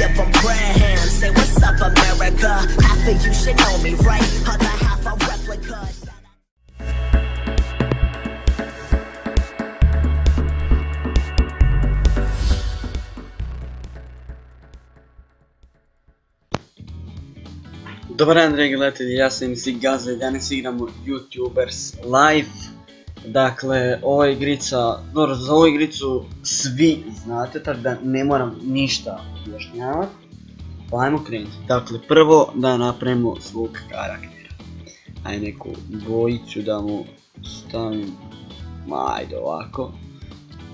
give them prayer hands. Say what's up America, half of you should know me, right? Other half a replica. Dobar dan dragi gledatelji, ja sam MC Gaza i danas igramo YouTubers Live. Dakle, ova igrica, dobro za ovu igricu svi znate, tako da ne moram ništa objašnjavati. Pa ajmo krenuti. Dakle, prvo da napravimo svog karaktera. Ajde neku bojicu da mu stavim, ajde ovako.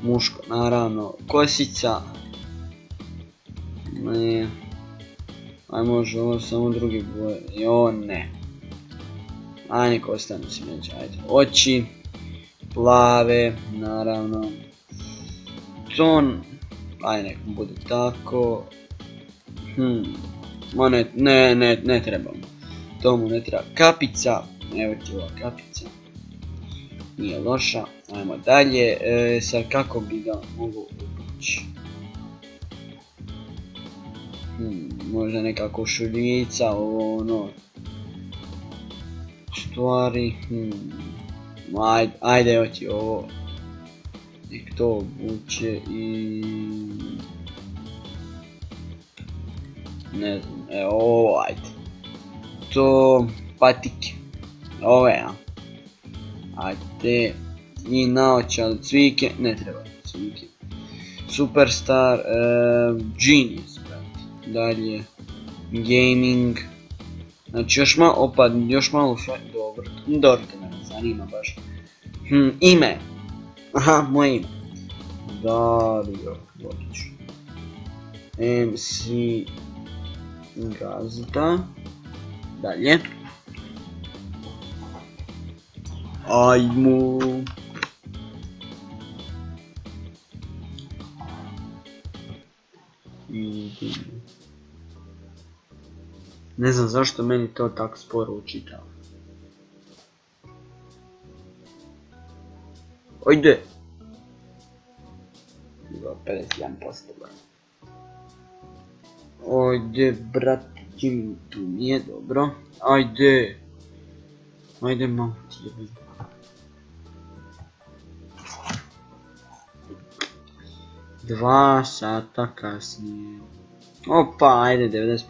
Muško naravno, kosica. Ne. Aj može ovo samo drugi boje, jo ne. Aj nek ostane smeđe, ajde. Oči, plave, naravno. Ton, aj nek mu bude tako. Ne trebamo. To mu ne treba. Kapica, evo ti ova kapica. Nije loša, ajmo dalje. Sad kako bi ga mogu upući? Možda neka košuljica, ono stvari, ajde oći ovo, nek to obuče i ne znam, evo ovo, ajde, to patike, ove ja, ajde, i naočale, cvike, ne treba cvike, Superstar, Genius. Dalje, gaming, znači još malo dobro te me zanima baš. Ime, aha, moje ime, Dario Vodić, MC Gazda, dalje, ajmo. Ne znam zašto meni to tako sporo učitava. Ojde! 51%. Ojde, brate, tu nije dobro. Ajde! Ajde malo ti jebim. Dva sata kasnije. Opa, ajde, 90%.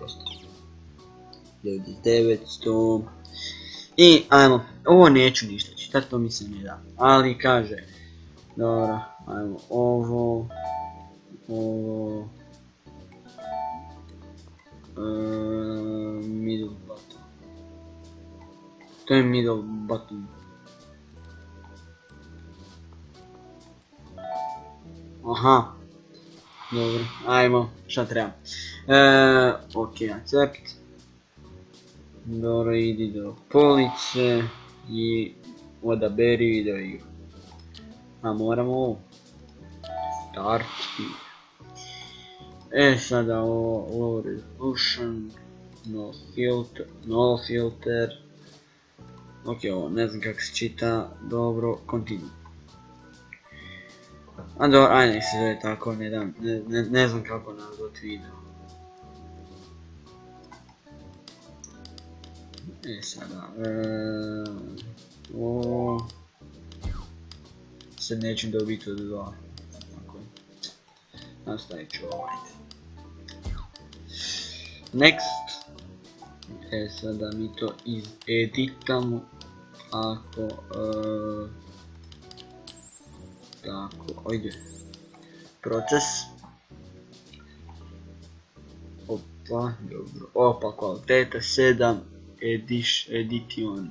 900. I ajmo, ovo neću ništa čitati, to mi se ne da. Ali kaže, dobro, ajmo ovo, middle button. To je middle button. Aha, dobro, ajmo, šta treba. Ok, accept. Dobro, idi do police i odaberi video igru. A moramo ovo. Start speed. Sada ovo low resolution, no filter. Ok, ovo ne znam kako se čita, dobro, continue. A dobro, ajde nek se zove tako, ne znam kako nazvati video. Sada, ovo sad neću dobiti od 2, nastavit ću ovaj. Next, sada mi to izeditamo, ako, tako, ajde, proces, opa, dobro, opa, kvaliteta 7, edition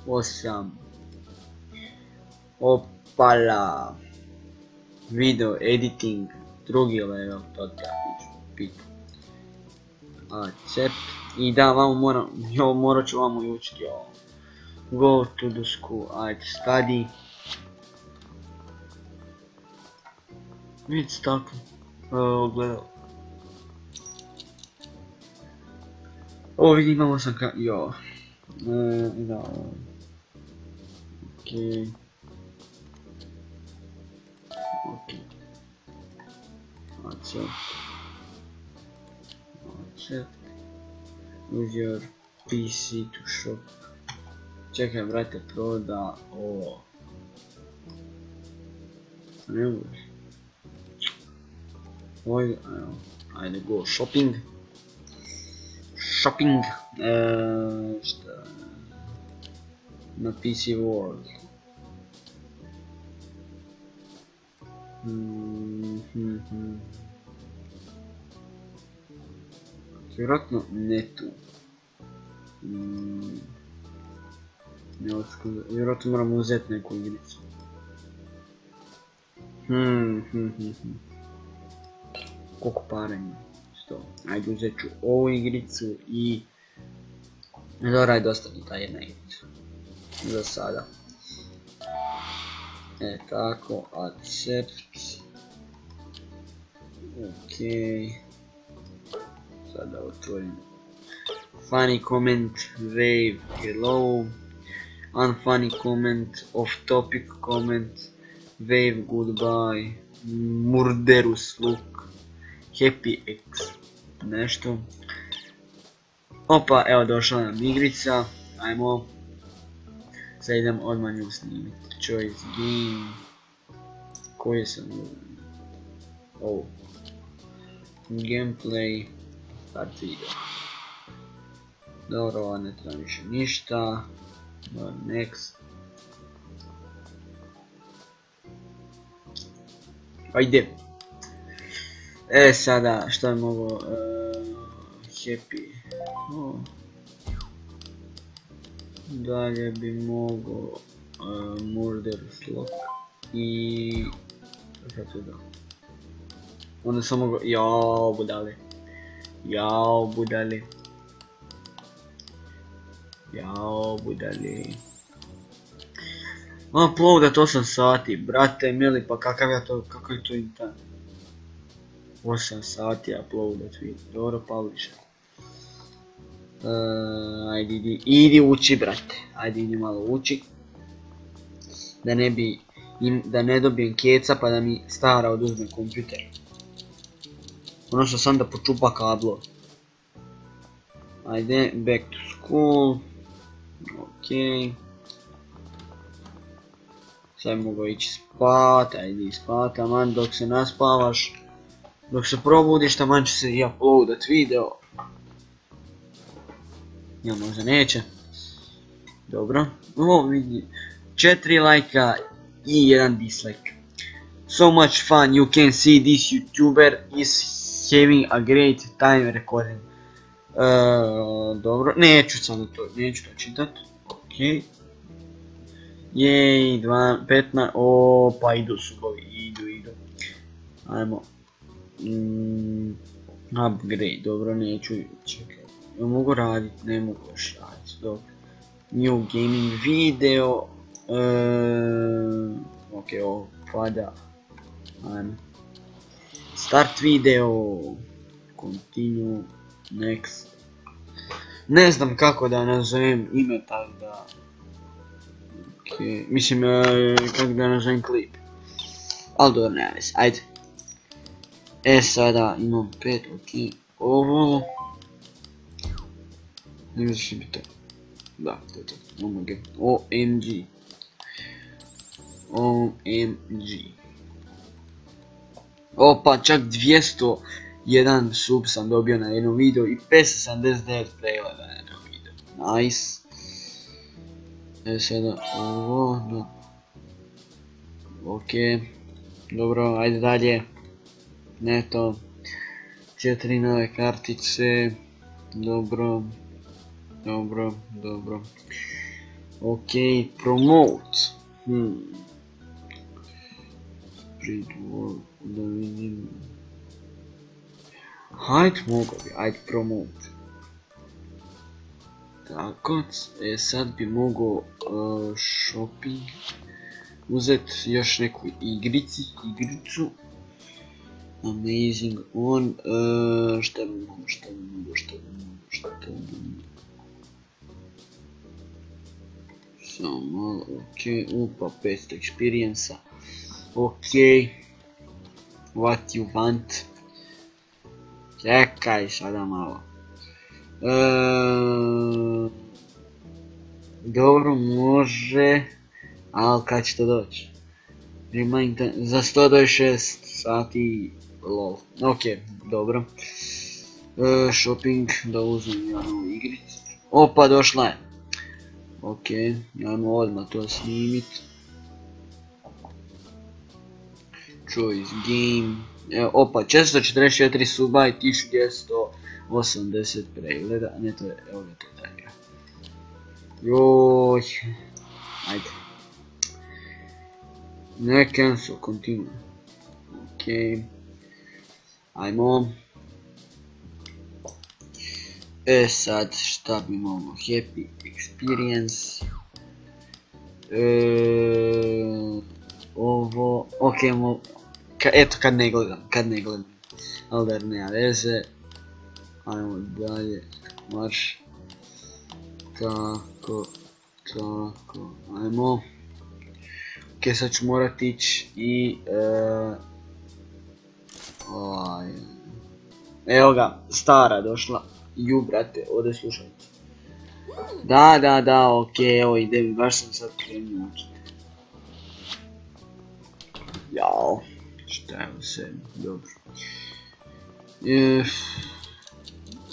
8, opala, video editing, drugi level, to tako pitu, accept, i da vamo morat ću vamo učiti ovo, go to the school, ajde study, vidite tako, gledao. Ovo vidim, imamo sam ka... jo. Da. Okej. Okej. Accept. accept. Use your PC to shop. Čekaj, brate, proda ovo. Ne može. Oj, ajde go shopping. Shopping. Šta? Na PC World. Vjerojatno ne tu. Vjerojatno moramo uzeti neku igricu. Koliko para ima? 100. Ajde uzet ću ovu igricu i... Dobro, ajde ostane ta jedna igrica. Za sada. Tako, accept. Ok. Sada otvorim. Funny comment, wave, hello. Unfunny comment, off topic comment, wave, goodbye. Murderous look. Happy X. Nešto. Opa, evo došla nam igrica. Ajmo. Sad idem odmah nju snimiti. Choice game. Koje sam ovo? Gameplay. Start video. Dobro, ovo ne treba više ništa. Next. Ajde. Sada što je mogo... Happy. Dalje bi mogo... Murderous look. I... Šta to da? Onda sam mogo... Jao budali. Jao budali. Jao budali. Uploadat 8 sati, brate mili, pa kakav je to internet? 8 sati uploadat video, dobro publisher. Ajde idi uči brate, ajde idi malo uči. Da ne dobijem keca pa da mi stara oduzme kompjuter. Ono što sam da počupa kablo. Ajde, back to school. Ok. Sad mogu ići spat, ajde spat, taman dok se naspavaš. Dok se probudiš, taman će se i uploadat video. Ja možda neće. Dobro. Ovo vidi. 4 lajka i 1 dislike. So much fun, you can see this YouTuber is having a great time recording. Dobro, neću to čitat. Ok. Jej, 15, pa idu subovi, idu. Ajmo. Upgrade, dobro, neću, čekaj. Ja mogu radit, ne mogu još radit, dobro. New gaming video. Ok, ovo pada. Ajmo. Start video. Continue. Next. Ne znam kako da nazovem ime, tako da... Ok, mislim kako da nazovem klip. Ali dobro, nema veze, ajde. Sada imam 5, ok. Ovo... Ne znam što bi to. Da, to je to. OMG. Opa, čak 201 sub sam dobio na jednom videu i 579 pregleda na jednom videu. Nice. Sada ovo, no. Ok. Dobro, ajde dalje. Neto. 4 nove kartice. Dobro. Ok, promote. Spread word, da vidim. Hajde mogu bi, ajde promote. Tako, sad bi mogo shopping. Uzet još neku igricu. Amazing on, šta bi mogo. Samo malo, ok, upa 500 experience-a. Ok, what you want? Čekaj sada malo. Dobro, može, ali kad će to doći? Za 126 sati, lol. Ok, dobro. Shopping, da uzmem jednu igricu. Opa, došla je. Ok, ajmo odmah to snimit. Choice game. Opa, 444 suba i 1280 pregleda. Ne, to je, evo ga to je ta igra. Joj. Ajde. Ne cancel, continue. Ok. Ajmo. Sad šta bi imamo? Happy experience. Ovo, ok, eto kad ne gledam, ali da nema veze. Ajmo dalje, marš. Tako, ajmo. Ok, sad ću morat ići i... evo ga, stara došla. Ju brate, ode slušajte. Da, ok, evo idem, baš sam sad krenio učiti. Jao, šta je u sebi, dobro.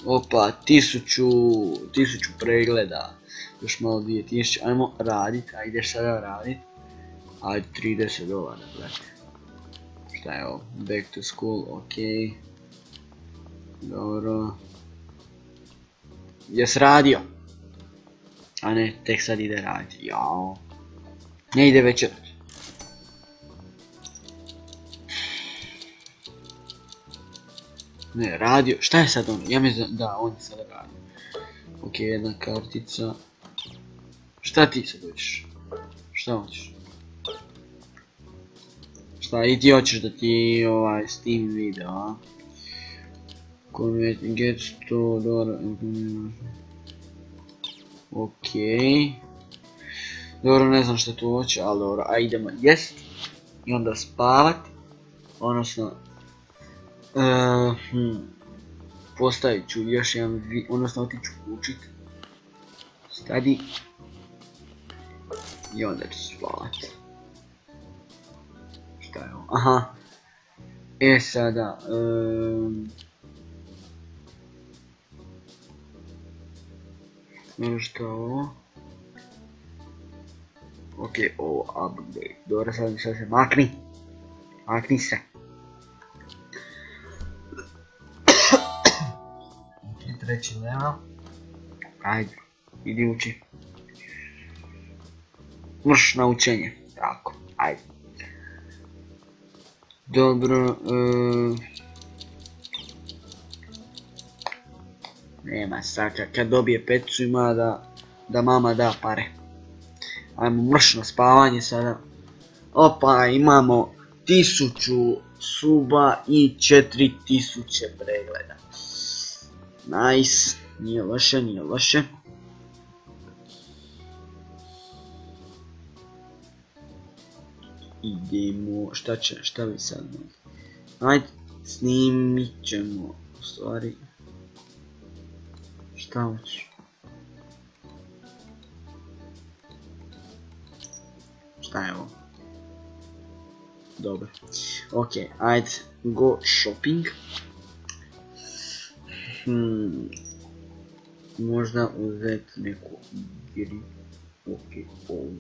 Opa, 1000 pregleda, još malo 2000, ajmo radit, ideš sada radit. Ajde, $30, brate. Šta je ovo, back to school, ok. Dobro. Jes radio? A ne, tek sad ide raditi, jao. Ne ide večerat. Ne, radio, šta je sad on? Ja mislim da on je sad radio. Ok, jedna kartica. Šta ti sad hoćeš? Šta hoćeš? Šta, i ti hoćeš da ti Steam video, a? Get $100. Ok. Dobro, ne znam što tu hoće, ali dobro, a idemo jest. I onda spavat. Odnosno... postavit ću još jedan odnosno otiću učit. Study. I onda ću spavat. Šta je ovo? Aha. Sada... što je ovo? Ok, ovo update. Dobro, sad se makni. Makni se. Treći level. Ajde, idi uči. Vrš na učenje. Tako, ajde. Dobro, nema saka, kad dobije pecu ima da mama da pare. Ajmo mršno spavanje sada. Opa, imamo 1000 suba i 4000 pregleda. Nice, nije loše, nije loše. Idemo, šta bi sad? Ajde, snimit ćemo, u stvari. Šta hoćeš? Šta je ovo? Dobro. Ok, ajde, go shopping. Možda uzeti neku igri. Ok, ovu,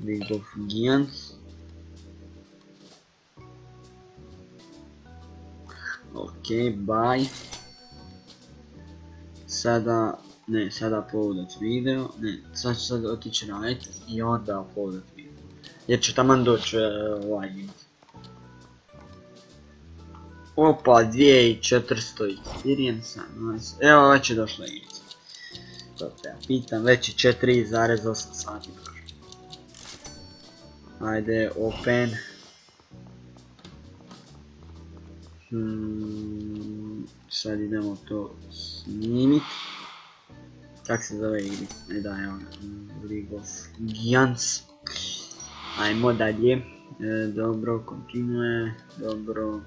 League of Legends. Ok, bye. Sada uploadat video, ne, sad ću sad otići radit i onda uploadat video. Jer ću taman doći ovaj video. Opa, 2400 experience, nice. Evo već je došla igrica. To te ja pitam, već je 4,8 sati. Ajde, open. Sad idemo to snimit. Kak se zove igrica? Ne da, evo League of Legends. Ajmo dalje. Dobro, continue. Dobro.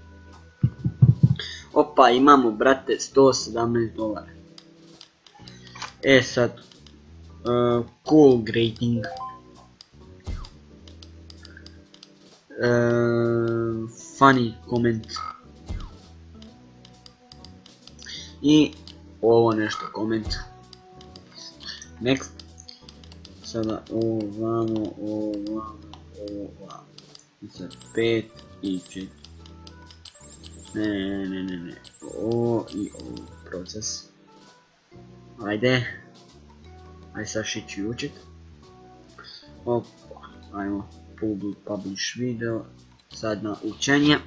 Opa, imamo brate $117. Sad, cool grading. Funny comment. I ovo nešto comment. Next. Sada ovamo. I sad 5 i 4. Ne. Ovo i ovo proces. Ajde sad šići učit. Opa, ajmo publish video. Sad na učenje.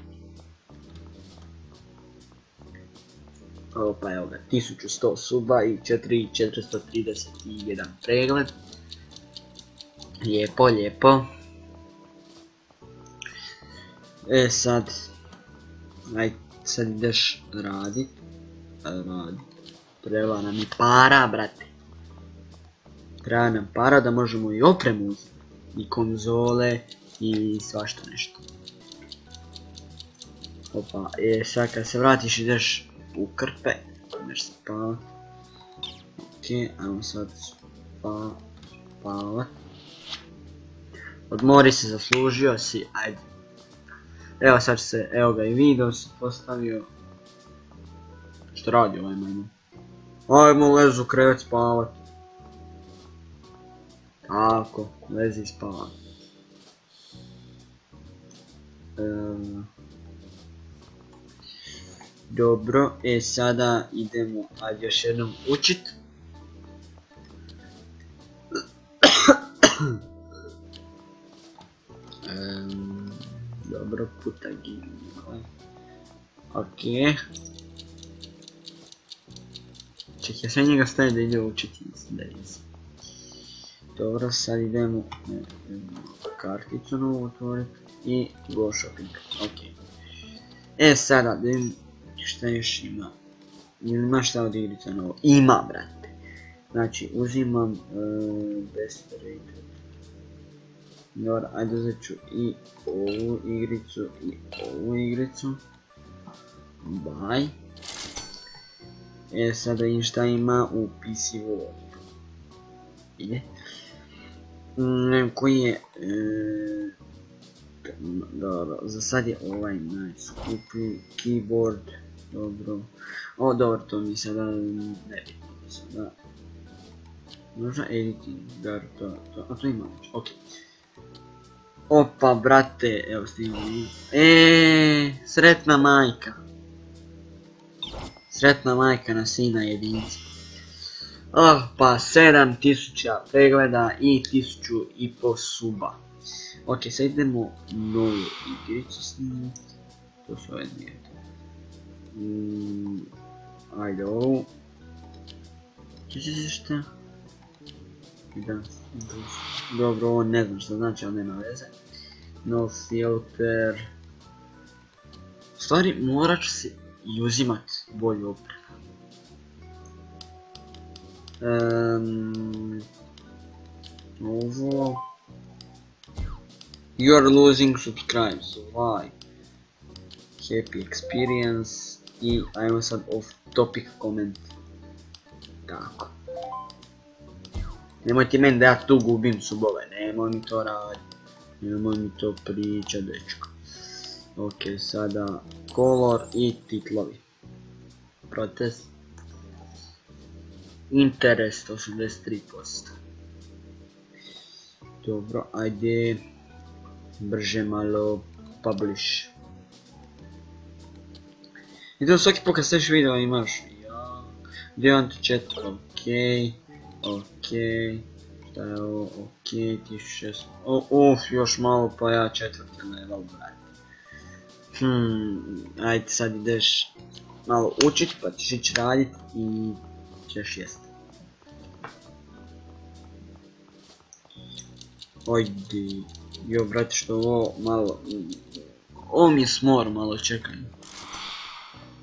Opa, evo ga, 1100 suba i 4431 pregled. Lijepo. Sad ideš radit. Treba nam i para, brate. Treba nam para da možemo i opremu uzeti. I konzole i svašta nešto. Opa, sad kad se vratiš ideš u krpe. Ideš spavat. Ok, ajmo sad spavat. Odmori se, zaslužio si, ajde. Evo sad će se, evo ga i video se postavio. Što radi ovaj majmun? Ajmo lezu krevet spavat. Tako, lezi spavat. Dobro, sada idemo, ajde još jednom učit. Dobro, puta gimnoj. Ok. Čekaj, sve njega staje da ide učiti, mislim da je. Dobro, sad idemo karticu novu otvoriti i go shopping. Ok. Sada da vidim šta još ima. Ima šta od igrica novo? Ima, brate. Znači, uzimam best rated. Dobro, ajde uzet ću i ovu igricu i ovu igricu. Bye. Sada vidim šta ima u PC World. Ide. Koji je... Dobro, za sad je ovaj najskuplji keyboard. Dobro. O, dobro, to mi sada ne bitno. Sada... Možda editing, dar, a to ima već, ok. Opa, brate, evo snimam. Sretna majka. Sretna majka na sina jedinci. Pa 7000 pregleda i 1500 suba. Ok, sad idemo novu igricu snimati. To su ove dvije. Ajde ovu. Šta? Dobro, ovo ne znam što znači, ali nema veze. No filter. U stvari morat ću se i uzimat bolju opremu. Ovo. You're losing subscribes, why? Happy experience. I ajmo sad off topic comment. Tako. Nemojte meni da ja tu gubim subove, nemoj mi to raditi. Nemoj mi to pričat, dečko. Ok, sada color i titlovi. Protest. Interest 83%. Dobro, ajde. Brže malo publish. I to svaki put kad staviš video imaš. Gdje vam ti chat? Ok. Ok. Šta je ovo? Ok, 1600. Još malo pa ja četvrti level, brate. Ajde sad ideš malo učit pa ćeš ići radit i ćeš jest. Ojdi. Jo, brate, što ovo malo... Ovo mi je smor, malo čekaj.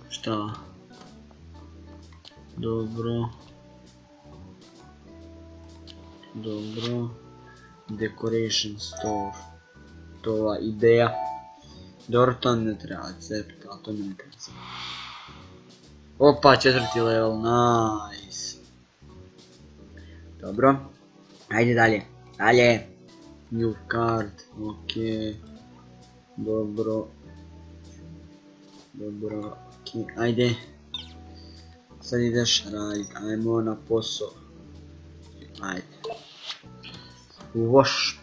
Šta? Dobro. Dobro. Decoration store. To je ova ideja. Dobro, to ne treba cepiti, ali to mi ne treba cepiti. Opa, četvrti level, nice. Dobro. Ajde dalje. Dalje. New card. Ok. Dobro. Dobro. Ok. Ajde. Sad ideš radit. Ajmo na posao. Ajde. Voš.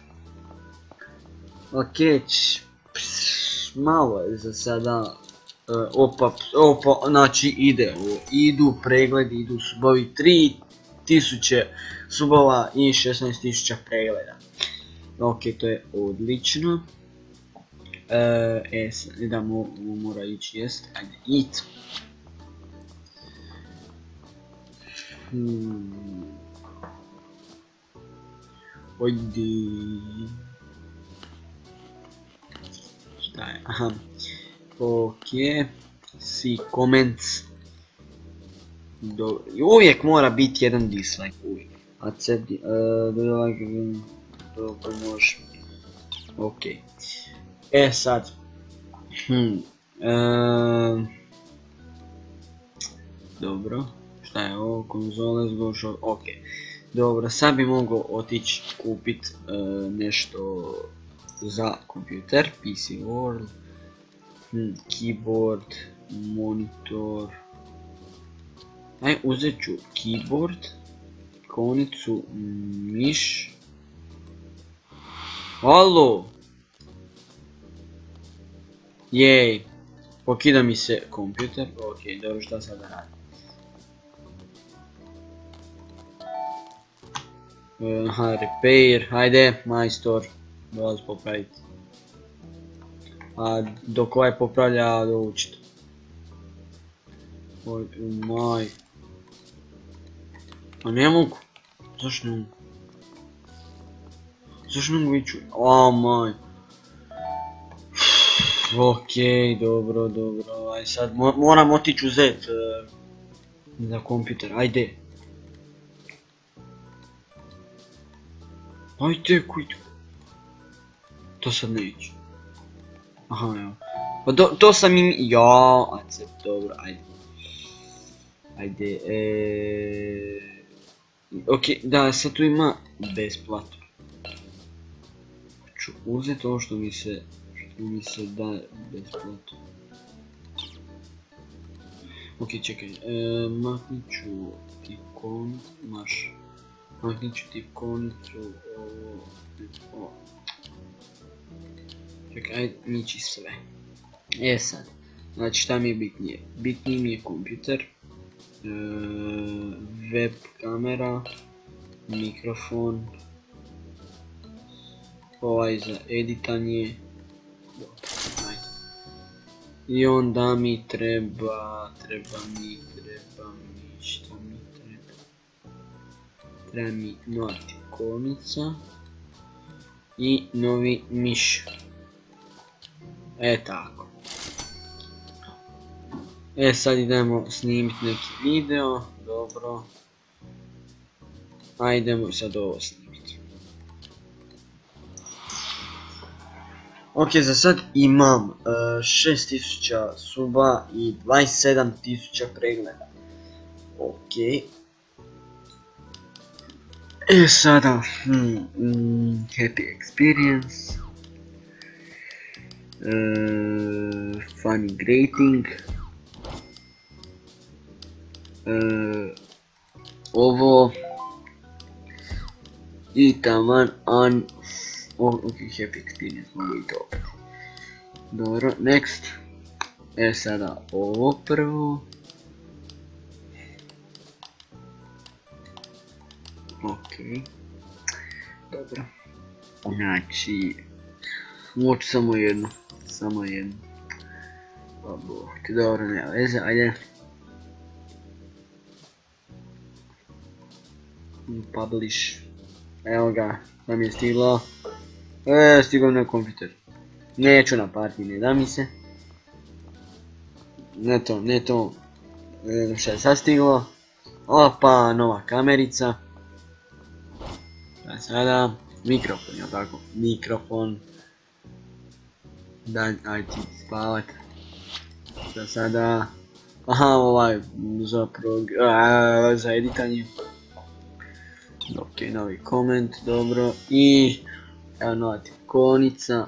Ok. Malo je za sada. Opa, znači idu pregledi, idu subovi, 3000 subova i 16.000 pregleda. Ok, to je odlično. Sad idemo, mora ići jest, ajde, eat. Ojdi. Šta je, aha. Ok, see comments. Uvijek mora biti jedan dislike, uvijek. Accept, dobro može. Ok. Sad. Dobro. Šta je ovo? Konzole zgošao. Ok. Dobro, sad bi mogao otići kupit nešto za kompjuter. PC World. Keyboard, monitor. Aj, uzet ću keyboard, konicu, miš. Halo! Jej! Pokida mi se kompjuter. Ok, dobro, šta sad da radim? Aha, repair, hajde, majstor. Dolazi popraviti. A dok ovaj popravlja, doučit. Oj, maj. A ne mogu. Zašto ne mogu? Zašto ne mogu ići? O maj. Ok, dobro. Aj sad moram otići uzet za kompjuter, ajde. Ajde, kujte. To sad neće. Aha, evo. Pa to sam im... Ja, accept, dobro, ajde. Ajde, ok, da, sad tu ima besplatno. Hoću uzeti ovo što mi se da besplatno. Ok, čekaj, maknit ću tipkovnicu, maknit ću tipkovnicu, ovo. Čekaj, ajde nići sve. Sad, znači šta mi je bitnije? Bitniji mi je kompjuter, web kamera, mikrofon, ovaj za editanje, i onda mi treba mi nova tipkovnica i novi miš. Tako. Sad idemo snimiti neki video, dobro. Ajdemo sad ovo snimiti. Ok, za sad imam 6000 suba i 27.000 pregleda. Ok. Sada, happy experience. Funny rating. Ovo i taman ok, happy experience, mogu i to opet. Dobro, next. Sada ovo prvo. Ok. Dobro. Znači, moću samo jednu. Pa boh ti, dobro, nema veze, ajde. Publish. Evo ga, da mi je stiglo. Stiglo na kompjuter. Neću na partiji, ne da mi se. Ne to. Ne znam šta je sad stiglo. Opa, nova kamerica. Sada, mikrofon, jel tako? Mikrofon. Da, ajde ti spavat. Sada, aha, ovaj, za editanje. Ok. novi koment, dobro. I evo nova konica.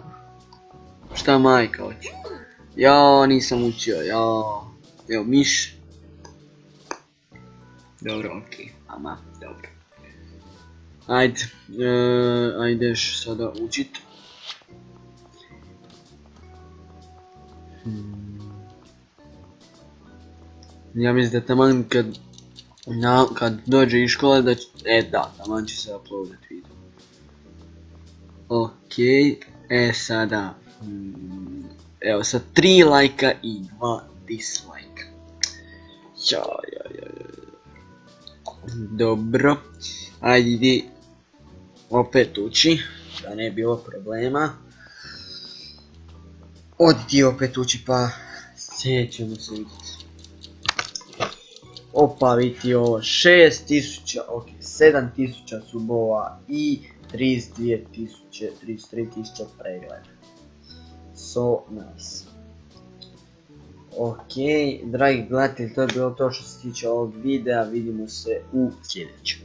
Šta majka hoće? Jao, nisam učio, jao. Evo miš. Dobro, okej, ama, dobro. Ajde, ajdeš sada učit. Ja mislim da taman kad dođe iz škole da će, da, taman će se uploadat video. Okej, sada, evo sad 3 lajka i 2 dislajka. Dobro, ajde idi opet uči, da ne bi bilo problema. Odi ti opet uči pa ćemo se vidjeti. Opa, vidi ovo 6000, ok, 7000 subova i 33.000 pregleda. So nice. Ok, dragi gledatelji, to je bilo to što se tiče ovog videa, vidimo se u sljedećem.